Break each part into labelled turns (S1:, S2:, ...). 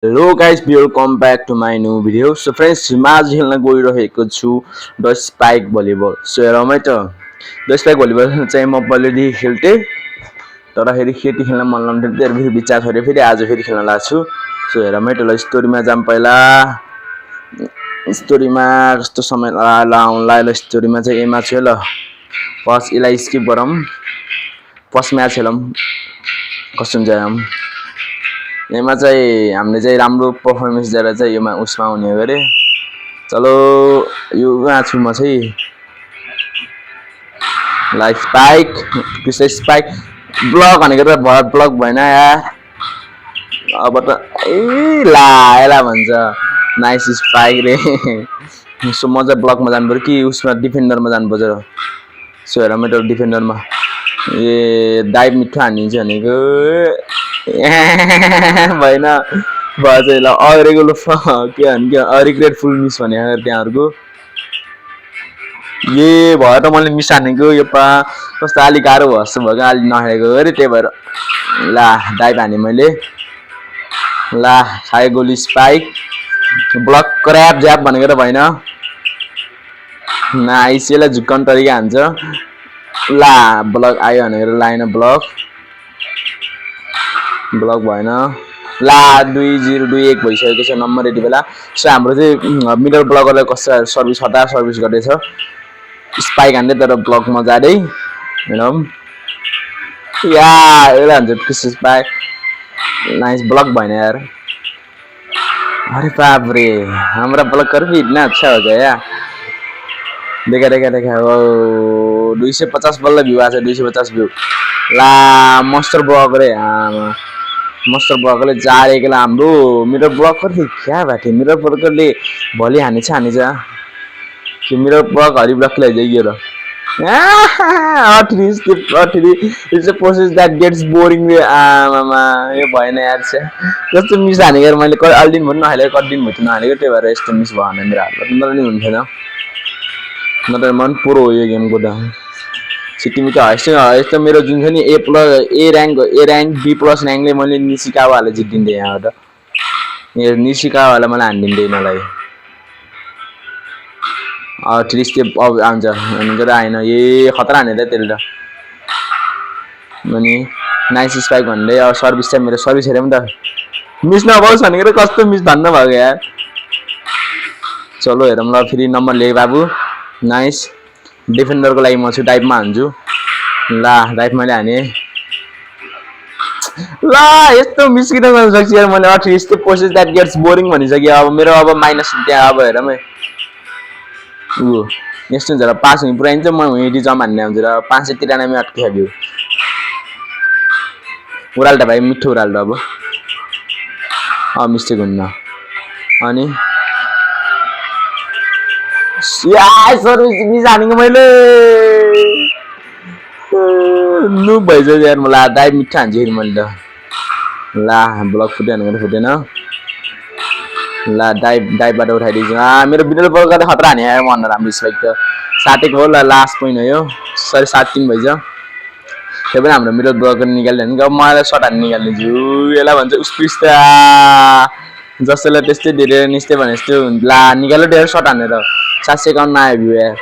S1: Hello guys, welcome back to my new video. So friends, आज खेल्न गइरहेको छु द स्पाइक भलिबल. सो हेरौँ है त. द स्पाइक भलिबल चाहिँ म पहिलेदेखि खेल्थेँ, तर फेरि खेती खेल्न मन लाग्थ्यो, त्यही फेरि विचार गरेँ, फेरि आज फेरि खेल्न लाग्छु. सो हेरौँ है त. ल स्टोरीमा जाम पहिला. स्टोरीमा कस्तो समय लाउँला. ल स्टोरीमा चाहिँ एमा छु ल. फर्स्ट यसलाई स्किप गरौँ. फर्स्ट म्याच खेलौँ. कस्तो हुन्छ हेरौँ. यसमा चाहिँ हामीले चाहिँ राम्रो पर्फर्मेन्स दिएर चाहिँ यसमा उसमा हुने गरे. चलो यो छु म चाहिँ. Like spike Krishna spike block भनेको त भर ब्लक भएन यार. अब त ए ला यसलाई भन्छ नाइस स्पाइक रे. सो म चाहिँ ब्लकमा जानुपर्यो कि उसमा डिफेन्डरमा जानुपर्छ. सो हेर मेरो डिफेन्डरमा ए डाइभ मिठो हानिन्छ भनेको भएन भयो चाहिँ ल अरेको ल के भन्छ रिग्रेटफुल मिस भने त्यहाँहरूको ए भयो त मैले मिस हानेको यो कस्तो अलिक गाह्रो भयो जस्तो भयो क्या, अलिक नखेलेको अरे त्यही भएर ला डाइभ हाने मैले. ला खायो गोली स्पाइक ब्लक क्र्याप ज्याप भनेको त भएन. नाइस यसलाई झुक्काउने तरिका हान्छ. ला ब्लक आयो भनेर लाएन ब्लक भएन. ला 2-0-2-1 भइसकेको छ नम्बर यति बेला. सो हाम्रो चाहिँ मिडल ब्लकरलाई कस्तो सर्भिस हतार सर्भिस गर्दैछ. स्पाइक हान्दै तर ब्लक मजाले हेरौँ या यसलाई हान्छ कृष्ण स्पाइक. नाइस ब्लक भएन यार. अरे बाप रे हमारा ब्लकर भी इतना अच्छा हो गया. देखा ओ 250 बल्ल भ्यू आएको छ. 250 भ्यू. ला मस्टर ब्लकर रे मस्टर ब्लकरले जारेको हाम्रो मेरो ब्लकरले क्या भएको मेरो ब्लकरले भोलि हानेछ कि मेरो ब्लक हरि ब्लकले जाइयो र it's a process that gets boring रे. आमामा यो भएन यार छ जस्तो मिस हानेको मैले अलि दिन भन्नु नहालेको कति दिन भयो नहालेको, त्यही भएर यस्तो मिस भयो भने मेरो हातमा नराम्रो हुन्थेन. म त मन पुरो हो यो गेमको त. सिटिमी त यस्तो मेरो जुन छ नि ए ऱ्याङ्क बी प्लस ऱ्याङ्कले मैले निसिकावालाई जितिदिन्थेँ यहाँबाट. यो निसिकावालाई मलाई हानिदिन्थेँ मलाई 3 स्टेप अब आउँछ भनेको त आएन. ए खतरा हाने त त्यसले त. अनि नाइस स्पाइक भन्दै अब सर्भिस चाहिँ मेरो सर्भिस हेऱ्यो नि त मिस नभओस् भनेको कस्तो मिस धन्न भएको यार. चलो हेरौँ ल फेरि नम्बर ले बाबु. नाइस डिफेन्डरको लागि म छु टाइपमा हान्छु. ला टाइप मैले हाने. ला यस्तो मिस किन गर्न सक्छु यार मैले. यस्तो प्रोसेस द्याट गेट्स बोरिङ भनिसकेँ. अब मेरो अब माइनस त्यहाँ अब हेरौँ है ऊ यस्तो हुन्छ र पास हुने पुऱ्याइन्छ म हिँडी जम्मा हान्ने आउँछ र 593 अट्किहाल्यो. उराल्टा भाइ मिठो उराल्टा अब मिस्टेक हुन्न. अनि सर्भिस मिस हानेको मैले नुब भइसक्यो यार. मलाई डाइभ मिठो हान्छ फेरि मैले त. ला ब्लक फुट्यो भनेको फुटेन. ला डाइभबाट उठाइदिन्छु. मेरो मिडल ब्लकर खतरा हाने आयो म भन्दा राम्रो स्पाइक त साटेको हो. ल लास्ट पोइन्ट हो यो. सरी 7-3 भइछ. त्यो पनि हाम्रो मिडल ब्लकर निकाल्यो भने अब मलाई सर्ट हान्नु निकालिदिन्छु. यसलाई भन्छ उत्कृष्ट जसैलाई त्यस्तै धेरै निस्त्यो भने जस्तो ला निकाल्यो धेरै सर्ट हानेर 7 सेकेन्डमा आयो भ्यू यार.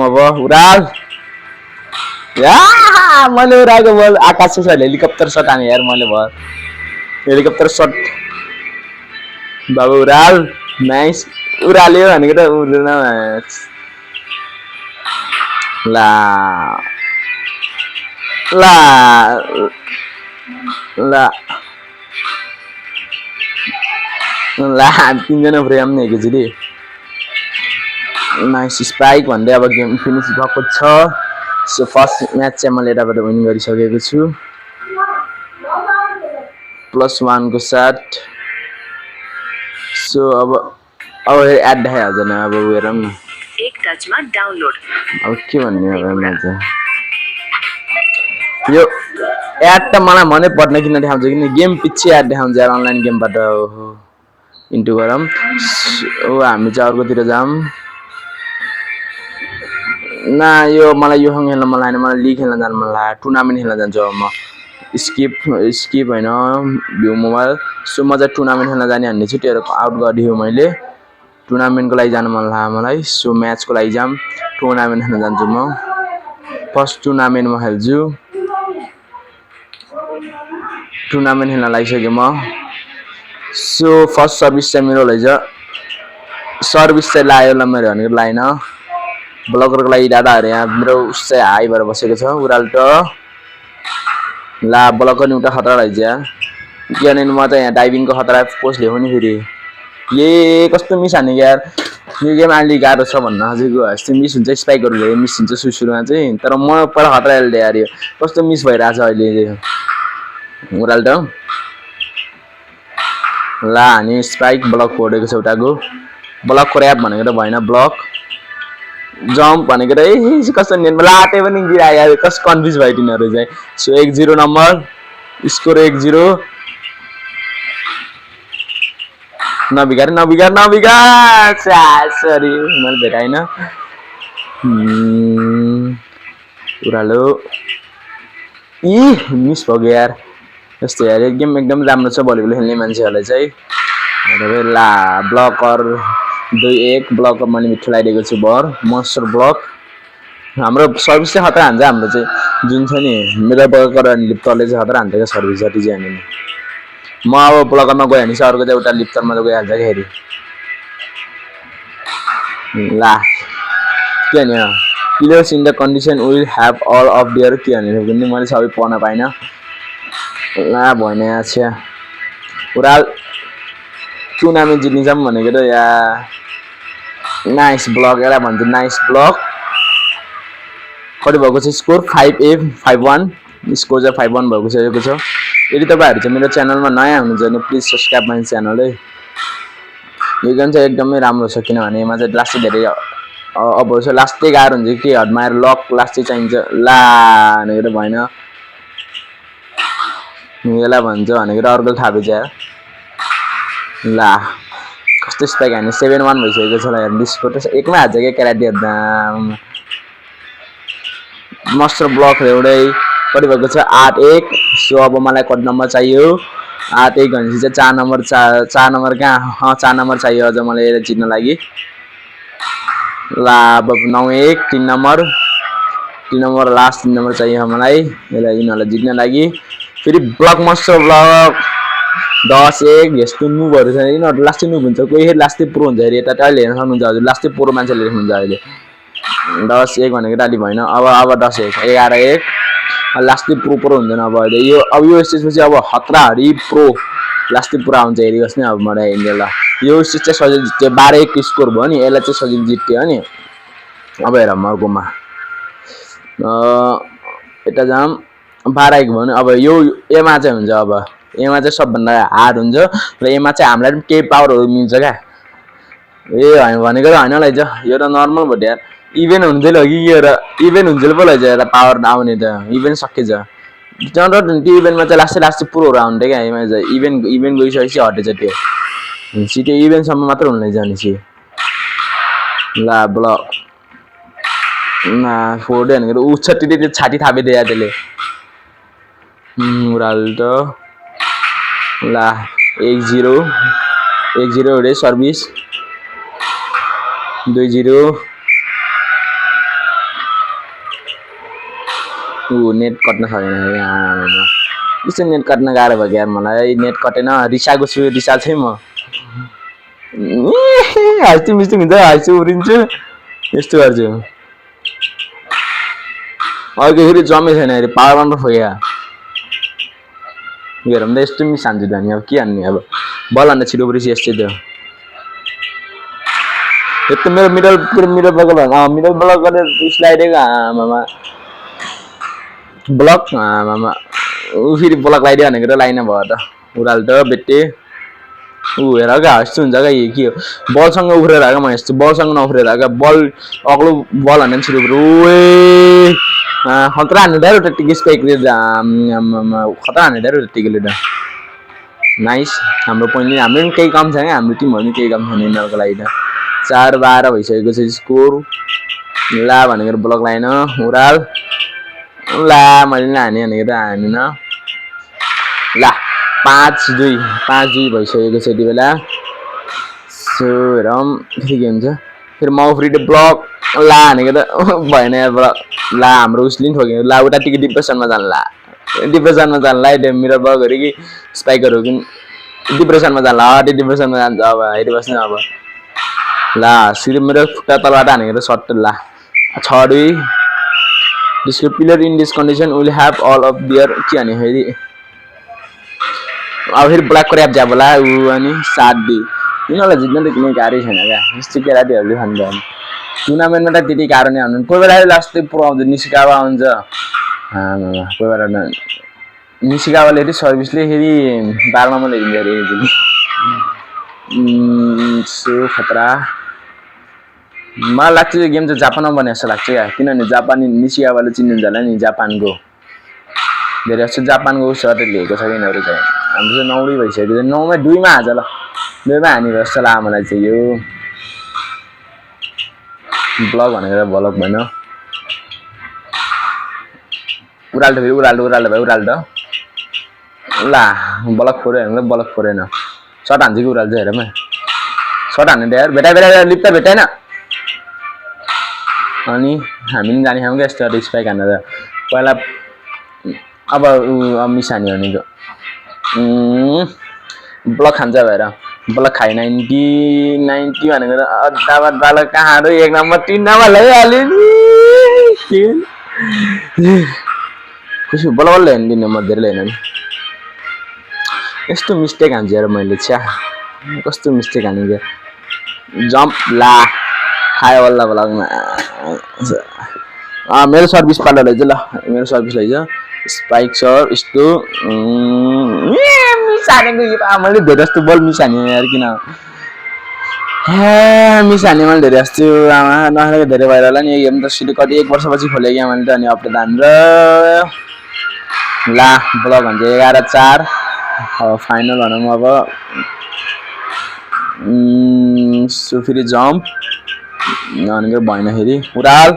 S1: अब उराल या मैले उराएको बल आकाश छ हेलिकप्टर सर्ट हाने यार मैले भयो हेलिकप्टर सर्ट बाबु उराल. नाइस उराल्यो भनेको त उड्दैन. ला ला ला ला 3जना फ्रेम नि एकैचोटि. नाइस स्पाइक भन्दै अब गेम फिनिस भएको छ. सो फर्स्ट म्याच चाहिँ मैले यताबाट विन गरिसकेको छु +1 को साथ. सो अब एड देखाइहाल्छ नि अब हेरौँ न एक टचमा डाउनलोड. अब के भन्ने हो म चाहिँ यो एड त मलाई मनै पर्दैन किन देखाउँछ किन गेम पछि एड देखाउँछ यार अनलाइन गेमबाट. इन्टु गरौँ हामी चाहिँ अर्कोतिर जाऊँ न. यो मलाई यो खेल्न मन लागेन. मलाई लिग खेल्न जानु मन लाग्यो. टुर्नामेन्ट खेल्न जान्छु अब म. स्किप स्किप हैन भ्यू मोबाइल सो म चाहिँ टुर्नामेन्ट खेल्न जाने भन्ने छुट्टीहरु आउट गरिदियो मैले टुर्नामेन्टको लागि जान मन लाग्यो मलाई सो म्याचको लागि जाम टुर्नामेन्ट खेल्न जान्छु म फर्स्ट टुर्नामेन्ट म खेल्छु टुर्नामेन्ट खेल्न लागिसके म सो फर्स्ट सर्भिस चाहिँ मेरो लैज सर्भिस चाहिँ लायो ल मेरो भनेको लाइन ब्लकरको लागि दादाहरु यहाँ मेरो उस चाहिँ हाई भएर बसेको छ उराल्ट ला ब्लकर नि उता खतरा रहेछ किनभने म चाहिँ यहाँ डाइभिङको खतरा पोस्ट ल्याउ नि फेरि ये कस्तो मिस हाने यार यो गेम अलि गाह्रो छ भन्न खोजेको जस्तो मिस हुन्छ स्पाइकहरु धेरै मिस हुन्छ सुरुमा चाहिँ तर म पर खतरा एल्दै यार यो कस्तो मिस भइराछ अहिले उराल्ट ला अनि स्पाइक ब्लक फोडेको छ उताको ब्लक र्याप भनेको त भएन ब्लक जम्प भनेको त कस्तो नेटमा लाटे पनि गिरायो कस कन्फ्युज भयो तिनीहरु चाहिँ सो 1-0 नम्बर स्कोर 1-0 नबिगार सरी मैले भेटाइन उरालो मिस भयो यार यस्तो यार गेम एकदम राम्रो छ भलिबल खेल्ने मान्छेहरुलाई चाहिँ ला ब्लकर 2-1 ब्लकर मैले मिठो लाइदिएको छु बर मस्टर ब्लक हाम्रो सर्भिस चाहिँ खतरा हान्छ हाम्रो चाहिँ जुन छ नि मेरो ब्लकर अनि लिप्टरले चाहिँ खतरा हान्छ सर्भिस जति चाहिँ हामी म अब ब्लकरमा गयो भने चाहिँ अर्को चाहिँ एउटा लिप्टरमा गइहाल्छ के हेरि ला के नि players in the condition will have all of their के भने पनि मैले सबै पढ्न पाइन ला भएन अच्छा उराल टुर्नामेन्ट जित्ने जाम भनेको त या नाइस ब्लक एला भन्छ नाइस ब्लक कति भएको छ स्कोर 5-1 5-1 स्कोर चाहिँ 5-1 भएको छ यदि तपाईहरु चाहिँ मेरो च्यानलमा नयाँ हुनुहुन्छ भने प्लिज सब्स्क्राइब माइ च्यानल है यो गेम चाहिँ एकदमै राम्रो छ किनभने यसमा चाहिँ लास्ट धेरै अब लास्टै गाह्रो हुन्छ के हडमाएर लक लास्टै चाहिन्छ ला भनेको त भएन यसलाई भन्छ भनेको त अर्को थाहा छ ला कस्तो स्पाइक हाने 7-1 भइसकेको छ यार डिस्को त एकमै हाल्छ के क्याराटेहरु मास्टर ब्लक एउटै कति भएको छ 8-1 सो अब मलाई कति नम्बर चाहियो 8-1 भनेपछि चाहिँ 4 नम्बर कहाँ 4 नम्बर चाहियो अझ मलाई जित्न लागि ला अब 9-1 3 नम्बर लास्ट 3 नम्बर चाहियो मलाई यसलाई यिनीहरुलाई जित्न लागि फेरि ब्लक मास्टर ब्लक 10-1 यस्तो नुबहरु छ यिनीहरु लास्टै नुब हुन्छ कोही लास्टै प्रो हुन्छ हेरि यता अहिले हेर्न सक्नुहुन्छ हजुर लास्टै प्रो मान्छेले लेख्नुहुन्छ अहिले 10-1 भनेको डाली भएन अब 10-1 11-1 लास्टै प्रो हुँदैन अब अहिले यो स्टेजपछि अब खतराहरी प्रो लास्टै पुरा हुन्छ हेरियोस् नि अब मलाई इन्डियाला यो स्टेज चाहिँ सजिलो जित्यो 12-1 स्कोर भयो नि यसलाई चाहिँ सजिलो जित्यो नि अब हेर मर्कोमा यता जाम 12-1 भयो नि अब यो एमा चाहिँ हुन्छ अब एमा चाहिँ सबभन्दा हार्ड हुन्छ र एमा चाहिँ हामीलाई पनि केही पावरहरु मिल्छ क्या भनेको त हैन लैज यो त नर्मल भयो यार इभेन हुन्छ लगी यो र इभेन हुन्छ पो लैज एउटा पावर आउने त इभेन सकिन्छ जनरल इभेन्टमा चाहिँ लास्टै पुरोहरु आउँथे क्या एमा चाहिँ इभेन गइसकेपछि हटेछ त्यो सिटी इभेन्ट सम्म मात्र हुन जाने छि ला ब्लक ना फोर्डे भनेको उछटिले त्यो छाती थापिदिए या त्यसले उराल त ला 1-0 रे सर्भिस 2-0 नेट कट्न सकेन यसो नेट कट्न गाह्रो भयो यार मलाई नेट कटेन रिसाको छु रिसा छै म हाइस्टु मिस्टु हुन्छ हाइस्टु उरिन्छु यस्तो गर्छु अहिले फेरि जम्मै छैन अरे पावर राम्रो फोया हेरौँ त यस्तो मिस हान्छु त नि अब के हान्ने अब बल हान्दा छिटो परेपछि यस्तै थियो यो त मेरो मिडल ब्लक गरेर स्लाइडेको आमामा ब्लक आमामा फेरि ब्लक लाइदियो भनेको त लाइन भयो त उराल त बेटे हेर क्या यस्तो हुन्छ क्या के हो बलसँग उफ्रेर क्या म यस्तो बलसँग नउफ्रेर क्या बल अग्लो बल हान्दा छिटो ओए खतरा हान्नु दाइ टिके स्पाइकले खतरा हान्नु दाइ टिकेले त नाइस हाम्रो पोइन्ट हाम्रो पनि केही कम छ क्या हाम्रो टिमहरु पनि केही कम छैन यिनीहरुको लागि त 4-12 भइसकेको छ स्कोर ला भनेको ब्लक लाइन उराल ला मैले हाने भनेको त हानेन ला 5-2 भइसकेको छ यति बेला सो हेरौँ फेरि के हुन्छ फेरि माउफ्रीले ब्लक ला भनेको त भएन यार ब्लक ला हाम्रो उसले नि ठोक्यो ला उता टिकट डिप्रेसनमा जान्ला है मिरर ब्लकहरू कि स्पाइकहरू कि डिप्रेसनमा जान्ला डिप्रेसनमा जान्छ अब हेरिबस्नु अब ला सिधै मेरो खुट्टा तलबाट हानेको सर्ट ला 6-2 This player in this condition will have all of their के हाने फेरि अब फेरि ब्ल्याक क्र्याप ज्या बोला ऊ अनि 7-2 यिनीहरूलाई जित्न त कुनै गाह्रै छैन क्या यस्तो केटाहरूले खान्छ टुर्नामेन्टमा त त्यति गाह्रो नै हुनु कोही बेला लास्टै पुरो आउँछ निस्कावा आउँछ कोही बेला निस्कावाले फेरि सर्भिसले फेरि 12 नम्बर ल्याइदिन्छ अरे सो खतरा मलाई लाग्छ यो गेम चाहिँ जापानमा बने जस्तो लाग्छ क्या किनभने जापानी निस्कावाले चिन्नुहुन्छ होला नि जापानको धेरै जस्तो जापानको उसहरूले लिएको छ यिनीहरू चाहिँ हाम्रो चाहिँ 9 भइसक्यो 9मा 2मा हाल्छ ल 2मा हाने जस्तो लाग्यो मलाई चाहिँ यो ब्लक भनेको ब्लक भएन उराल्दो फेरि उराल्दो ला ब्लक फोरेन सर्ट हान्छ कि उराल्छ हेरौँ सर्ट हान्ने यार भेटा लिप्ता भेटाएन अनि हामी पनि जाने खाउँ क्या यस्तो स्पाइक हान्न त पहिला अब मिस हान्यो भनेको ब्लक खान्छ भएर ब्लक खाइ 90 भनेको त अड्डाबाट बालक कहाँ र 1 नम्बर 3 नम्बर लैहाल्यो नि खुसी बल्ल हेर्दिनँ म धेरै हेर्न यस्तो मिस्टेक हान्छ यार मैले छ्या कस्तो मिस्टेक हानेको जम्प ला खायो बल्ल ब्लकमा मेरो सर्भिस पार्टनर लैज ल मेरो सर्भिस लैज स्पाइक सर यस्तो मिस हानेको मैले धेरै जस्तो बल मिस हाने यार किन मिस हाने मैले धेरै जस्तो आमा नखेलेको धेरै भएर होला नि यो गेम त सिधै कति 1 वर्षपछि खोलेँ क्या मैले त अनि अपडेट हानेर ला ब्लक भन्छ 11-4 फाइनल भनौँ अब सो फेरि जम्प भनेको भएन फेरि उराल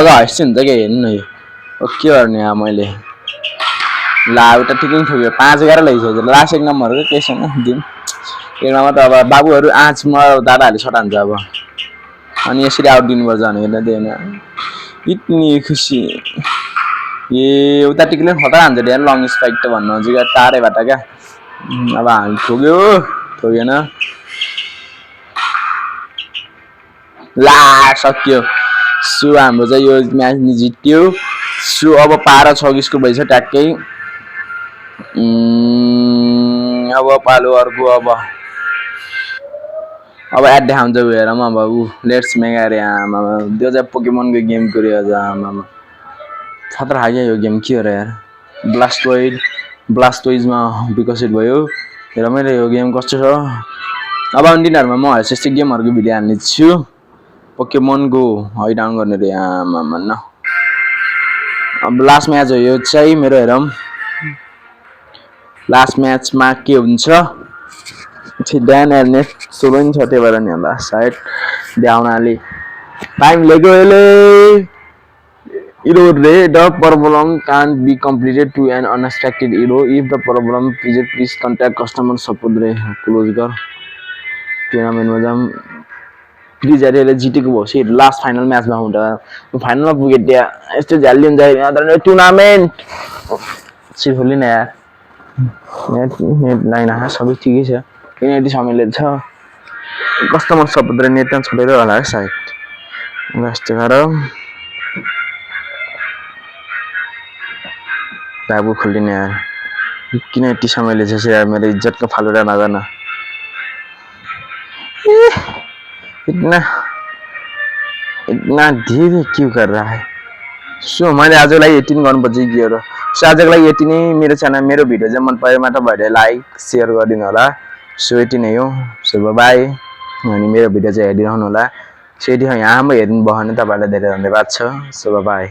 S1: हस्छ हुन्छ क्या हेर्नु न यो के गर्ने अब मैले ला उता ठिकै ठोक्यो 5-11 लैसक्यो लास्ट 1 नम्बरको केही छैन दिउँ 1 नम्बर त अब बाबुहरू आँचमा दादाहरूले सटान्छ अब अनि यसरी आउट दिनुपर्छ भनेको त दिएन इतनी खुसी ए उता टिकले खतरा हान्छ ड्यान लङ स्पाइक त भन्नुहुन्छ क्या टाढैबाट क्या अब हामी ठोकेन ला सक्यो सो हाम्रो चाहिँ यो म्याच नि जित्यो सो अब 12-26 को भइसक्यो ट्याक्कै अब पालो अर्को अब एड देखाउँछ हेरौँ अब लेट्स मेगा रे आमा त्यो चाहिँ पोकेमोनको गेम गर्यो आज आमा खतरा खायो यो गेम के हो र यार ब्लास्टोइजमा विकसित भयो हेर मैले यो गेम कस्तो छ अब आउने दिनहरुमा म यस्तै गेमहरुको भिडियो हाल्ने छु पोकेमोन गो है डाउन गर्ने रे आमा न अब लास्ट म्याच हो यो चाहिँ मेरो हेरौँ लास्ट म्याचमा के हुन्छ ड्यान एर्नेट सोलोइन छ त्यही भएर नि होला सायद ड्याउनाले time लेगोले Error ray, the problem can't be completed to an unexpected error. If the problem presents, please contact customer support ray. Close कर टुर्नामेन्ट में जाम प्लिज यार ये जीटी को बोसे लास्ट फाइनल मैच में होता है तो फाइनल में पुगे दिया ऐसे जल्दी हो जाए यार टूर्नामेंट सिर्फ होली ना यार नेट लाइन है सभी ठीक है कहीं ऐसी शामिल है अच्छा कस्टमर सपोर्ट रे नेट ट्रांसफर रे वाला है साइट लास्ट करो बाबू खोलिने यार किन यति समय लिन्छ यार मेरो इज्जतको फालुडा नगर्न इतना धीरे क्यों कर रहा है सो मैले आजलाई 18 गर्नुपर्छ के हो र सो आजलाई 18 नै मेरो च्यानल मेरो भिडियो चाहिँ मन परेमा त भएर लाइक शेयर गरिदिनु होला सो 18 नै हो सो बाइ अनि मेरो भिडियो चाहिँ हेरिरहनु होला सो यदि यहाँमा हेर्नु भयो भने तपाईलाई धेरै धन्यवाद छ सो बाइ